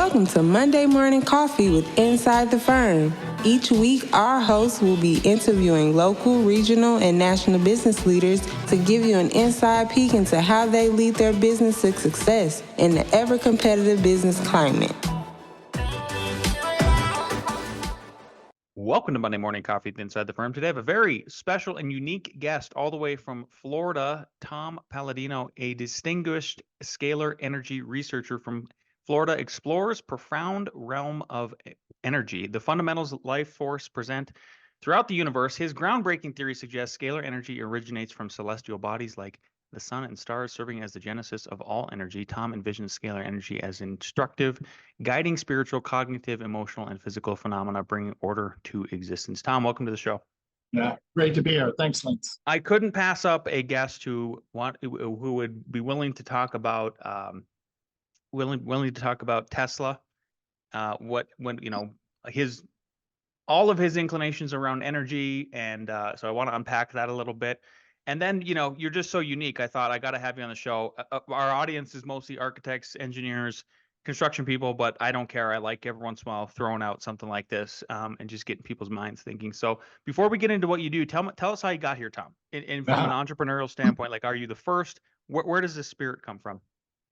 Welcome to Monday Morning Coffee with Inside the Firm. Each week, our hosts will be interviewing local, regional, and national business leaders to give you an inside peek into how they lead their business to success in the ever-competitive business climate. Welcome to Monday Morning Coffee with Inside the Firm. Today I have a very special and unique guest all the way from Florida, Tom Paladino, a distinguished scalar energy researcher from Florida, explores profound realm of energy, the fundamentals life force present throughout the universe. His groundbreaking theory suggests scalar energy originates from celestial bodies like the sun and stars, serving as the genesis of all energy. Tom envisions scalar energy as instructive, guiding spiritual, cognitive, emotional, and physical phenomena, bringing order to existence. Tom, welcome to the show. Yeah, great to be here. Thanks, Lance. I couldn't pass up a guest who would be willing to talk about Tesla. All of his inclinations around energy, and so I want to unpack that a little bit. And then, you're just so unique. I thought I got to have you on the show. Our audience is mostly architects, engineers, construction people, but I don't care. I like every once in a while throwing out something like this and just getting people's minds thinking. So before we get into what you do, tell us how you got here, Tom. And from an entrepreneurial standpoint, like, are you the first? Where does this spirit come from?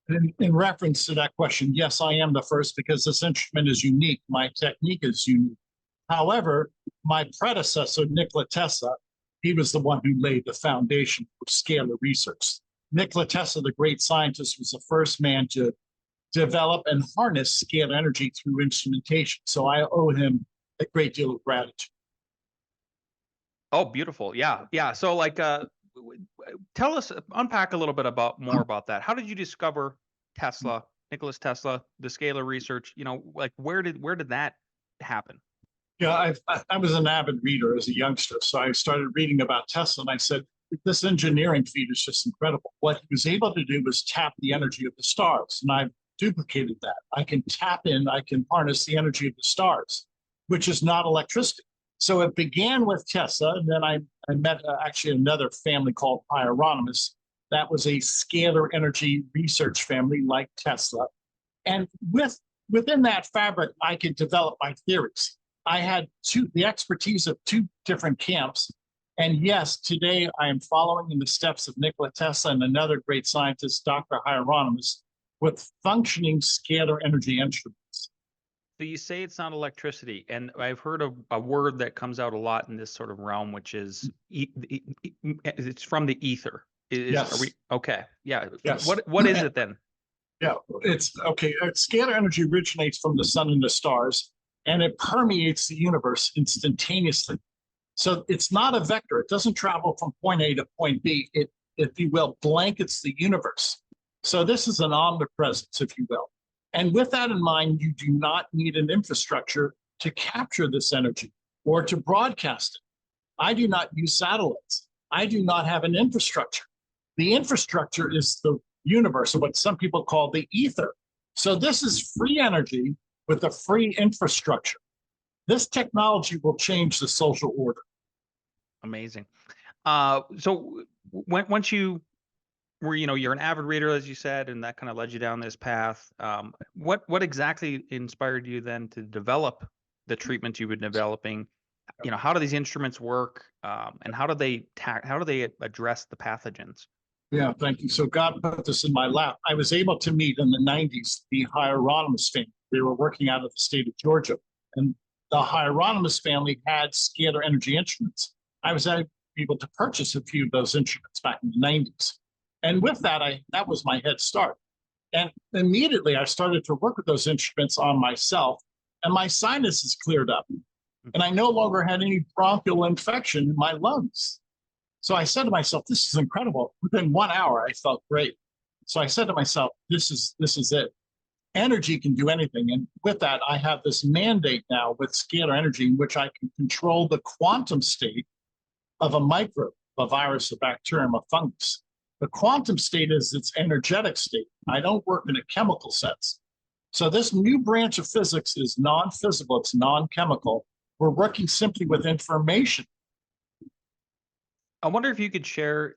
In reference to that question, yes, I am the first because this instrument is unique. My technique is unique. However, my predecessor, Nikola Tesla, he was the one who laid the foundation for scalar research. Nikola Tesla, the great scientist, was the first man to develop and harness scalar energy through instrumentation. So I owe him a great deal of gratitude. Oh, beautiful. Yeah. So tell us, unpack a little bit more about that. How did you discover Tesla, Nikola Tesla, the scalar research? Where did that happen? Yeah, I was an avid reader as a youngster, so I started reading about Tesla, and I said, this engineering feat is just incredible. What he was able to do was tap the energy of the stars, and I've duplicated that. I can tap in, I can harness the energy of the stars, which is not electricity. So it began with Tesla, and then I met actually another family called Originates. That was a scalar energy research family like Tesla. And within that fabric, I could develop my theories. I had the expertise of two different camps. And yes, today I am following in the steps of Nikola Tesla and another great scientist, Dr. Originates, with functioning scalar energy instruments. So you say it's not electricity, and I've heard a word that comes out a lot in this sort of realm, which is it's from the ether. Yes. Okay. Yeah. Yes. What is it then? Yeah, it's okay. Scalar energy originates from the sun and the stars, and it permeates the universe instantaneously. So it's not a vector. It doesn't travel from point A to point B. It, if you will, blankets the universe. So this is an omnipresence, if you will. And with that in mind, you do not need an infrastructure to capture this energy or to broadcast it. I do not use satellites. I do not have an infrastructure. The infrastructure is the universe, or what some people call the ether. So this is free energy with a free infrastructure. This technology will change the social order. Amazing. So once you were, you're an avid reader, as you said, and that kind of led you down this path. What exactly inspired you then to develop the treatments you've been developing? How do these instruments work, and how do they address the pathogens? Yeah, thank you. So God put this in my lap. I was able to meet in the 90s the Originates family. They were working out of the state of Georgia, and the Originates family had scalar energy instruments. I was able to purchase a few of those instruments back in the 90s. And with that, that was my head start. And immediately I started to work with those instruments on myself, and my sinuses cleared up. And I no longer had any bronchial infection in my lungs. So I said to myself, this is incredible. Within 1 hour, I felt great. So I said to myself, this is it. Energy can do anything. And with that, I have this mandate now with scalar energy in which I can control the quantum state of a microbe, a virus, a bacterium, a fungus. The quantum state is its energetic state. I don't work in a chemical sense. So this new branch of physics is non-physical, it's non-chemical. We're working simply with information. I wonder if you could share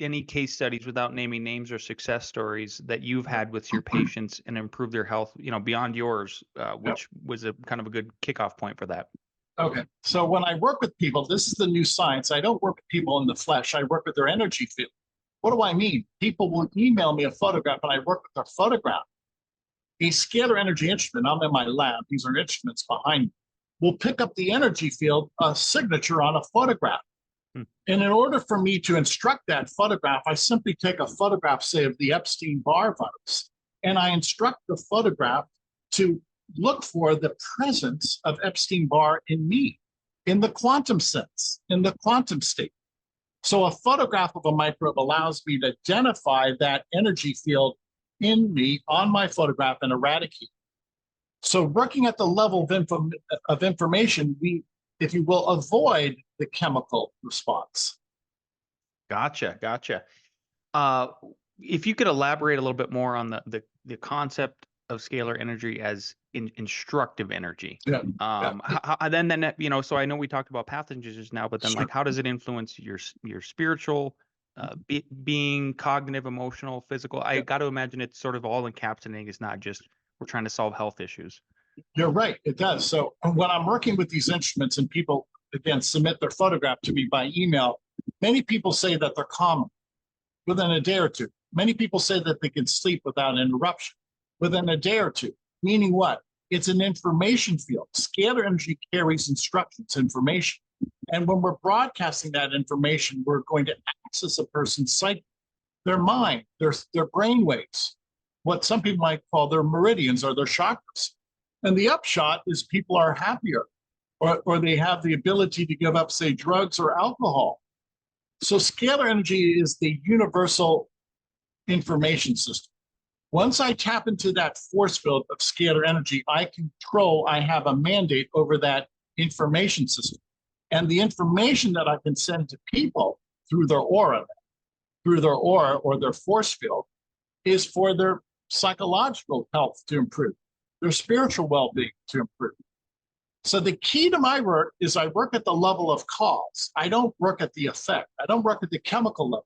any case studies without naming names or success stories that you've had with your patients and improved their health, beyond yours, which was a kind of a good kickoff point for that? Okay. So when I work with people, this is the new science. I don't work with people in the flesh. I work with their energy field. What do I mean? People will email me a photograph and I work with their photograph. A scalar energy instrument, I'm in my lab, these are instruments behind me, will pick up the energy field, a signature on a photograph. And in order for me to instruct that photograph, I simply take a photograph, say, of the Epstein-Barr virus, and I instruct the photograph to look for the presence of Epstein-Barr in me, in the quantum sense, in the quantum state. So a photograph of a microbe allows me to identify that energy field in me on my photograph and eradicate. So working at the level of information, we, if you will, avoid the chemical response. Gotcha. If you could elaborate a little bit more on the concept of scalar energy as instructive energy. Yeah. Then so I know we talked about pathogens just now, but then Sure. how does it influence your spiritual being, cognitive, emotional, physical? I got to imagine it's sort of all encapsulating. It's not just we're trying to solve health issues. You're right, it does. So when I'm working with these instruments and people, again, submit their photograph to me by email, many people say that they're calm within a day or two. Many people say that they can sleep without interruption within a day or two. Meaning what? It's an information field. Scalar energy carries instructions, information. And when we're broadcasting that information, we're going to access a person's psyche, their mind, their brain waves, what some people might call their meridians or their chakras. And the upshot is people are happier, or they have the ability to give up, say, drugs or alcohol. So scalar energy is the universal information system. Once I tap into that force field of scalar energy, I have a mandate over that information system. And the information that I can send to people through their aura or their force field is for their psychological health to improve, their spiritual well-being to improve. So the key to my work is I work at the level of cause. I don't work at the effect. I don't work at the chemical level.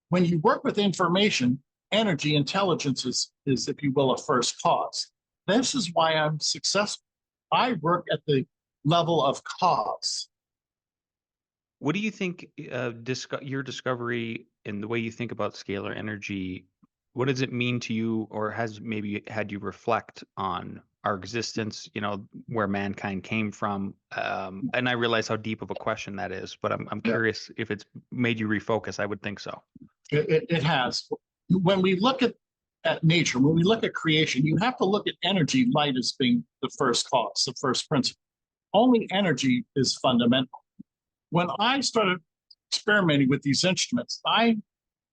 When you work with information, energy, intelligence is, if you will, a first cause. This is why I'm successful. I work at the level of cause. What do you think your discovery and the way you think about scalar energy, what does it mean to you, or has maybe had you reflect on our existence, where mankind came from? And I realize how deep of a question that is, but I'm curious if it's made you refocus. I would think so. It has. When we look at nature, when we look at creation, you have to look at energy, light, as being the first cause, the first principle. Only energy is fundamental. When I started experimenting with these instruments, I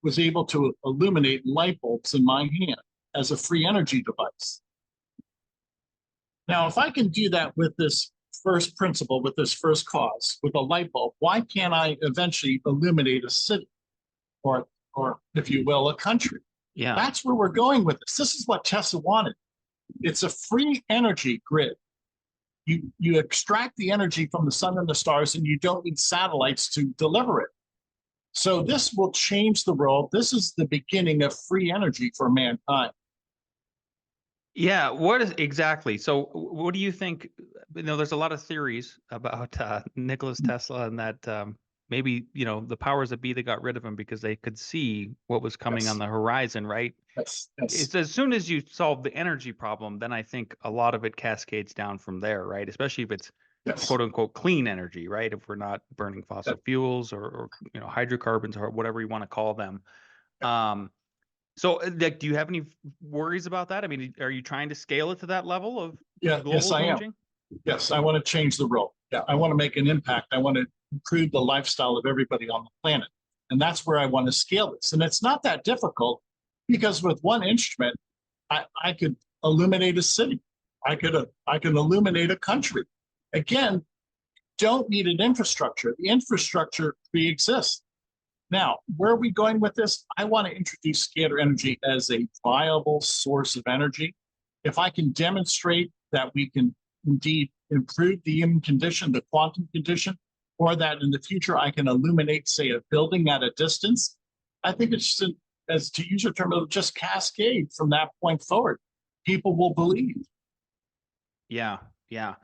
was able to illuminate light bulbs in my hand as a free energy device. Now, if I can do that with this first principle, with this first cause, with a light bulb, why can't I eventually illuminate a city or if you will, a country? Yeah. That's where we're going with this. This is what Tesla wanted. It's a free energy grid. You extract the energy from the sun and the stars, and you don't need satellites to deliver it. So this will change the world. This is the beginning of free energy for mankind. Yeah, exactly? So what do you think? There's a lot of theories about Nikola Tesla, and that maybe, the powers that be, that got rid of him because they could see what was coming on the horizon, right? Yes. It's as soon as you solve the energy problem, then I think a lot of it cascades down from there, right? Especially if it's quote unquote clean energy, right? If we're not burning fossil fuels or hydrocarbons or whatever you want to call them. So do you have any worries about that? I mean, are you trying to scale it to that level of global changing? Yes, I want to change the world. Yeah, I want to make an impact. I want to improve the lifestyle of everybody on the planet. And that's where I want to scale this. And it's not that difficult, because with one instrument, I could illuminate a city. I can illuminate a country. Again, don't need an infrastructure. The infrastructure pre-exists. Now, where are we going with this? I want to introduce scalar energy as a viable source of energy. If I can demonstrate that we can indeed improve the human condition, the quantum condition, or that in the future I can illuminate, say, a building at a distance, I think it's just, as to use your term, it'll just cascade from that point forward. People will believe. Yeah, yeah.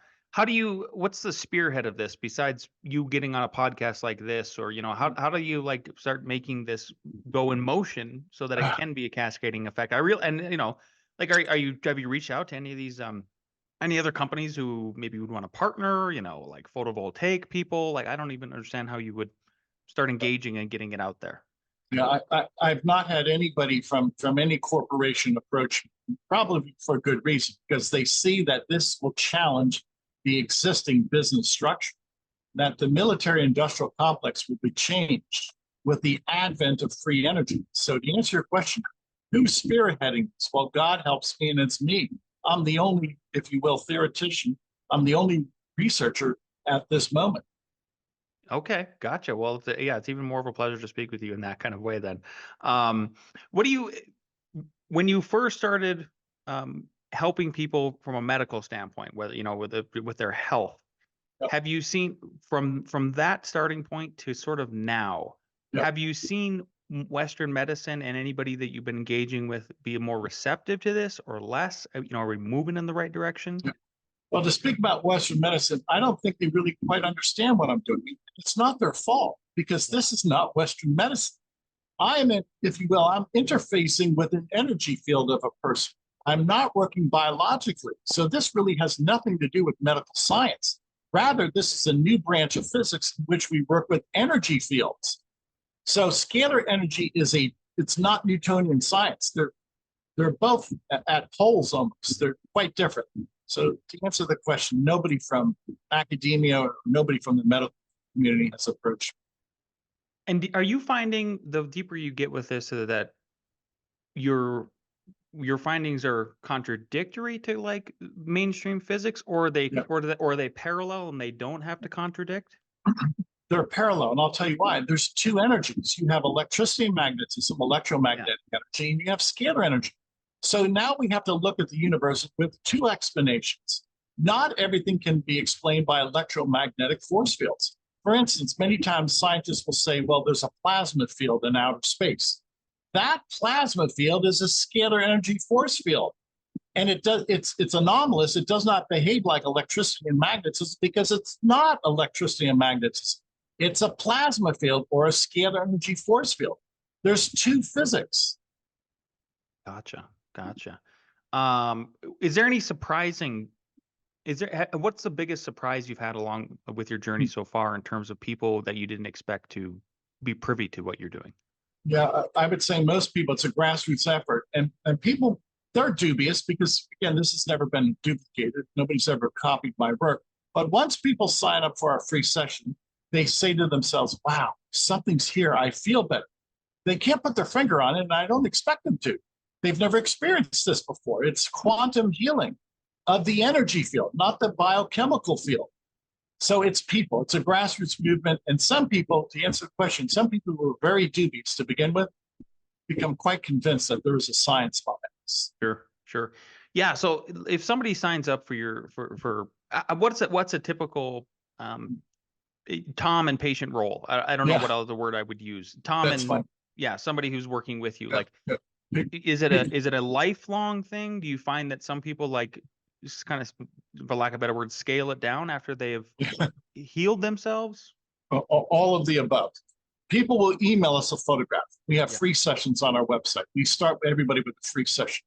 What's the spearhead of this besides you getting on a podcast like this, or, how do you like start making this go in motion so that it can be a cascading effect? Like, have you reached out to any of these, any other companies who maybe would want to partner, like photovoltaic people? Like, I don't even understand how you would start engaging and getting it out there. Yeah, I've not had anybody from any corporation approach me, probably for good reason, because they see that this will challenge the existing business structure, that the military industrial complex will be changed with the advent of free energy. So to answer your question, who's spearheading this? Well, God helps me, and it's me. I'm the only, if you will, theoretician. I'm the only researcher at this moment. Okay, gotcha. Well, it's even more of a pleasure to speak with you in that kind of way then. What do you, when you first started helping people from a medical standpoint, whether, with their health, Yep. have you seen from that starting point to sort of now, Yep. have you seen Western medicine and anybody that you've been engaging with be more receptive to this or less? Are we moving in the right direction? Yep. Well, to speak about Western medicine, I don't think they really quite understand what I'm doing. It's not their fault, because this is not Western medicine. If you will, I'm interfacing with an energy field of a person. I'm not working biologically. So this really has nothing to do with medical science. Rather, this is a new branch of physics in which we work with energy fields. So scalar energy it's not Newtonian science. They're both at poles almost. They're quite different. So to answer the question, nobody from academia or nobody from the medical community has approached me. And are you finding the deeper you get with this that your findings are contradictory to like mainstream physics, or are they Yeah. or are they parallel and they don't have to contradict? They're parallel, and I'll tell you why. There's two energies. You have electricity and magnetism, electromagnetic energy, and you have scalar energy. So now we have to look at the universe with two explanations. Not everything can be explained by electromagnetic force fields. For instance, many times scientists will say, well, there's a plasma field in outer space. That plasma field is a scalar energy force field. And it's anomalous. It does not behave like electricity and magnetism because it's not electricity and magnetism. It's a plasma field or a scalar energy force field. There's two physics. Gotcha. Is there any surprising? What's the biggest surprise you've had along with your journey so far in terms of people that you didn't expect to be privy to what you're doing? Yeah, I would say most people, it's a grassroots effort, and people, they're dubious because, again, this has never been duplicated. Nobody's ever copied my work. But once people sign up for our free session, they say to themselves, wow, something's here. I feel better. They can't put their finger on it, and I don't expect them to. They've never experienced this before. It's quantum healing of the energy field, not the biochemical field. So it's people, it's a grassroots movement. And some people, to answer the question, some people who were very dubious to begin with become quite convinced that there is a science behind this. Sure. Yeah. So if somebody signs up for what's a typical Tom and patient role? I don't know what other word I would use. Tom That's and fine. Yeah, somebody who's working with you. Yeah, Like, yeah. is it a lifelong thing? Do you find that some people like just kind of, for lack of a better word, scale it down after they have healed themselves? All of the above. People will email us a photograph. We have free sessions on our website. We start everybody with a free session.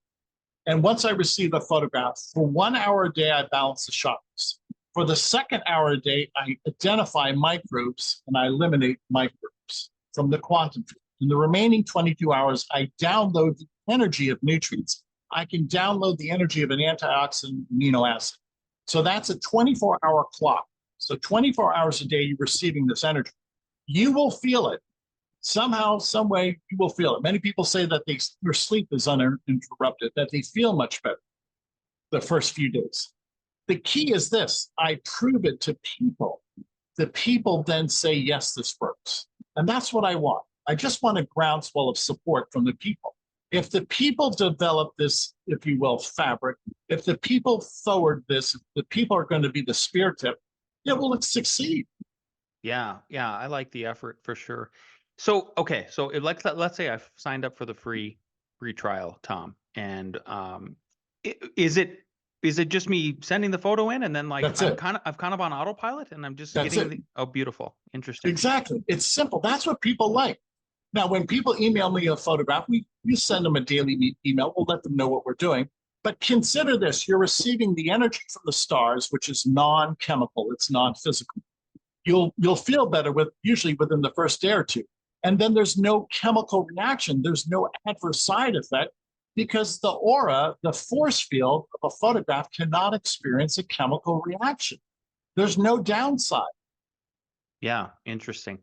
And once I receive a photograph, for 1 hour a day, I balance the chakras. For the second hour a day, I identify microbes and I eliminate microbes from the quantum field. In the remaining 22 hours, I download the energy of nutrients. I can download the energy of an antioxidant amino acid. So that's a 24-hour clock. So 24 hours a day, you're receiving this energy. You will feel it. Somehow, some way, you will feel it. Many people say that their sleep is uninterrupted, that they feel much better the first few days. The key is this: I prove it to people. The people then say, yes, this works. And that's what I want. I just want a groundswell of support from the people. If the people develop this, if you will, fabric, if the people forward this, if the people are going to be the spear tip, it will succeed. Yeah, I like the effort for sure. So, okay, so let's say I've signed up for the free trial, Tom, and is it just me sending the photo in and then like That's it. I'm kind of on autopilot and I'm just That's getting it. oh, beautiful, interesting. Exactly. It's simple. That's what people like. Now, when people email me a photograph, we send them a daily email. We'll let them know what we're doing. But consider this, you're receiving the energy from the stars, which is non-chemical, it's non-physical. You'll feel better usually within the first day or two. And then there's no chemical reaction, there's no adverse side effect, because the aura, the force field of a photograph cannot experience a chemical reaction. There's no downside. Yeah, interesting.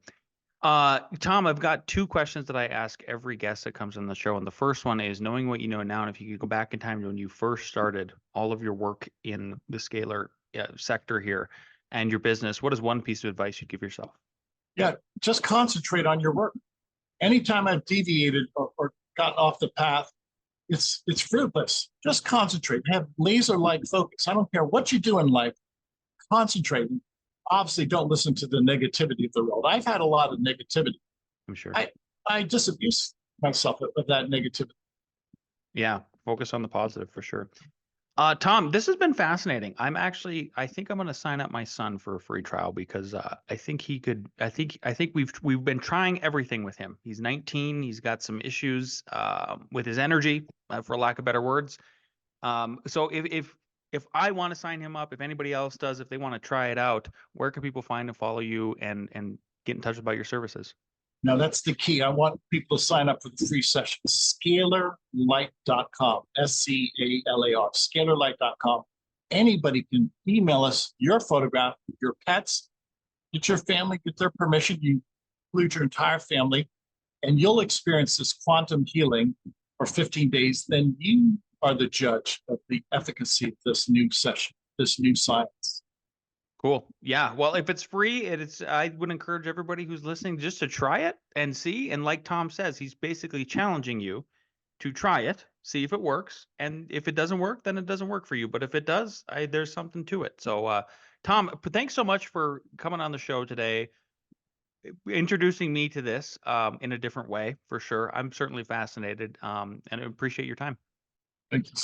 Tom, I've got two questions that I ask every guest that comes on the show. And the first one is, knowing what you know now, and if you could go back in time to when you first started all of your work in the scalar sector here and your business, what is one piece of advice you'd give yourself? Yeah, just concentrate on your work. Anytime I've deviated or gotten off the path, it's fruitless. Just concentrate. Have laser-like focus. I don't care what you do in life. Concentrate. Obviously, don't listen to the negativity of the world. I've had a lot of negativity. I'm sure. I disabuse myself of that negativity. Yeah, focus on the positive for sure. Tom, this has been fascinating. I think I'm going to sign up my son for a free trial because I think he could. I think we've been trying everything with him. He's 19. He's got some issues with his energy, for lack of better words. So if I want to sign him up, if anybody else does, if they want to try it out, where can people find and follow you and get in touch about your services? Now, that's the key. I want people to sign up for the free session. Scalarlight.com, SCALAR, scalarlight.com. Anybody can email us your photograph, your pets, get your family, get their permission. You include your entire family, and you'll experience this quantum healing for 15 days. Then you are the judge of the efficacy of this new session, this new science. Cool. Yeah. Well, if it's free, I would encourage everybody who's listening just to try it and see. And like Tom says, he's basically challenging you to try it, see if it works. And if it doesn't work, then it doesn't work for you. But if it does, there's something to it. So, Tom, thanks so much for coming on the show today, introducing me to this in a different way, for sure. I'm certainly fascinated and I appreciate your time. Thank you.